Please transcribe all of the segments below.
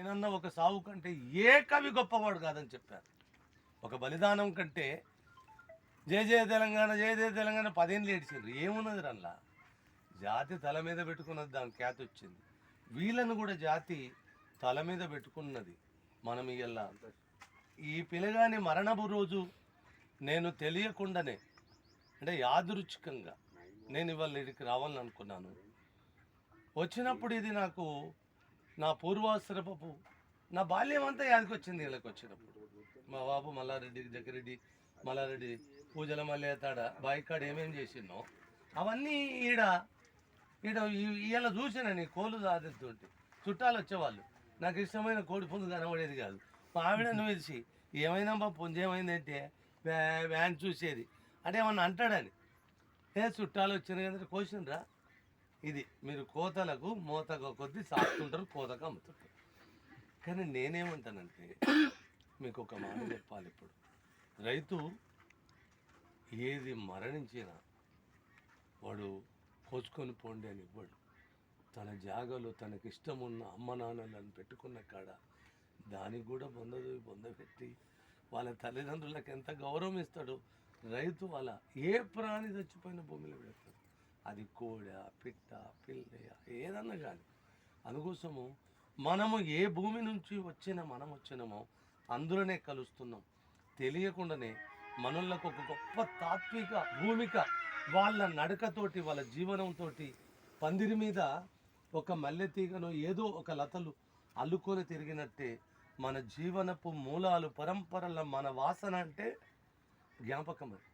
నేనన్న ఒక సావు కంటే ఏ కవి గొప్పవాడు కాదని చెప్పాను. ఒక బలిదానం కంటే జయ జయ తెలంగాణ జయ జయ తెలంగాణ 10 ఏళ్ళు ఏడ్చిండ్రు. ఏమున్నది రల్లా? జాతి తల మీద పెట్టుకున్నది, దాని ఖ్యాతి వచ్చింది. వీళ్ళను కూడా జాతి తల మీద పెట్టుకున్నది. మనం ఇవాళ ఈ పిల్లగాని మరణపు రోజు నేను తెలియకుండానే, అంటే యాదృచ్ఛికంగా నేను ఇవాళ ఇక్కడికి రావాలని అనుకున్నాను. వచ్చినప్పుడు ఇది నాకు నా పూర్వాశ్రపపు నా బాల్యం అంతా యాదికి వచ్చింది. వీళ్ళకి వచ్చినప్పుడు మా బాబు మల్లారెడ్డి, జగ్గిరెడ్డి మల్లారెడ్డి, పూజల మల్లేతాడ బాయికాడ ఏమేం చేసినో అవన్నీ ఈడ ఇలా చూసానని కోళ్ళు సాధిస్తుంటే చుట్టాలు వచ్చేవాళ్ళు. నాకు ఇష్టమైన కోడి పుంజు కనబడేది కాదు. మా ఆవిడను పిలిచి ఏమైనా మా పుంజు ఏమైందంటే వ్యాన్ చూసేది అంటే ఏమన్నా అంటాడని. చుట్టాలు వచ్చిన కదా కోసినరా, ఇది మీరు కోతలకు మోతగా కొద్దీ సాగుతుంటారు, కోతకు అమ్ముతుంటారు. కానీ నేనేమంటానంటే మీకు ఒక మాట చెప్పాలి. ఇప్పుడు రైతు ఏది మరణించినా వాడు కోసుకొని పోండి అని ఇవ్వడు. తన జాగాలో తనకిష్టం ఉన్న అమ్మ నాన్నలను పెట్టుకున్న కాడ దానికి కూడా బొందపెట్టి వాళ్ళ తల్లిదండ్రులకు ఎంత గౌరవం ఇస్తాడో రైతు వాళ్ళ ఏ ప్రాణి చచ్చిపోయిన భూమిలో పెడతాడు. అది కోడ, పిట్ట, పిల్ల ఏదన్నా కానీ. అందుకోసము మనము ఏ భూమి నుంచి మనం వచ్చినామో అందులోనే కలుస్తున్నాం. తెలియకుండానే మనలకు ఒక గొప్ప తాత్విక భూమిక వాళ్ళ నడకతోటి, వాళ్ళ జీవనంతో పందిరి మీద ఒక మల్లె తీగను ఏదో ఒక లతలు అల్లుకొని తిరిగినట్టే మన జీవనపు మూలాలు, పరంపరల మన వాసన అంటే జ్ఞాపకం. అది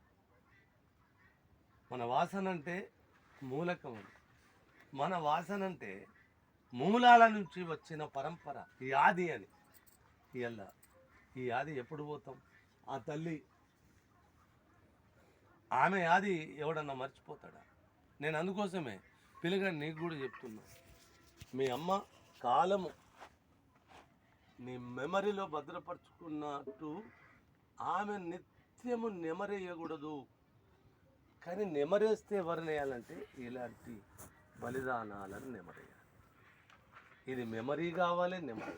మన వాసన అంటే మూలకం. అది మన వాసన అంటే మూలాల నుంచి వచ్చిన పరంపర, ఈ ఆది అని. ఇవాళ ఈ ఆది ఎప్పుడు పోతాం? ఆ తల్లి ఆమె ఆది ఎవడన్నా మర్చిపోతాడా? నేను అందుకోసమే పిల్లగాడు నీకు కూడా చెప్తున్నా, మీ అమ్మ కాలము నీ మెమరీలో భద్రపరుచుకున్నట్టు ఆమె నిత్యము నెమరేయకూడదు. కానీ నెమరేస్తే ఎవరిని వేయాలంటే ఇలాంటి బలిదానాలను నెమరేయాలి. ఇది మెమరీ కావాలి, నెమరీ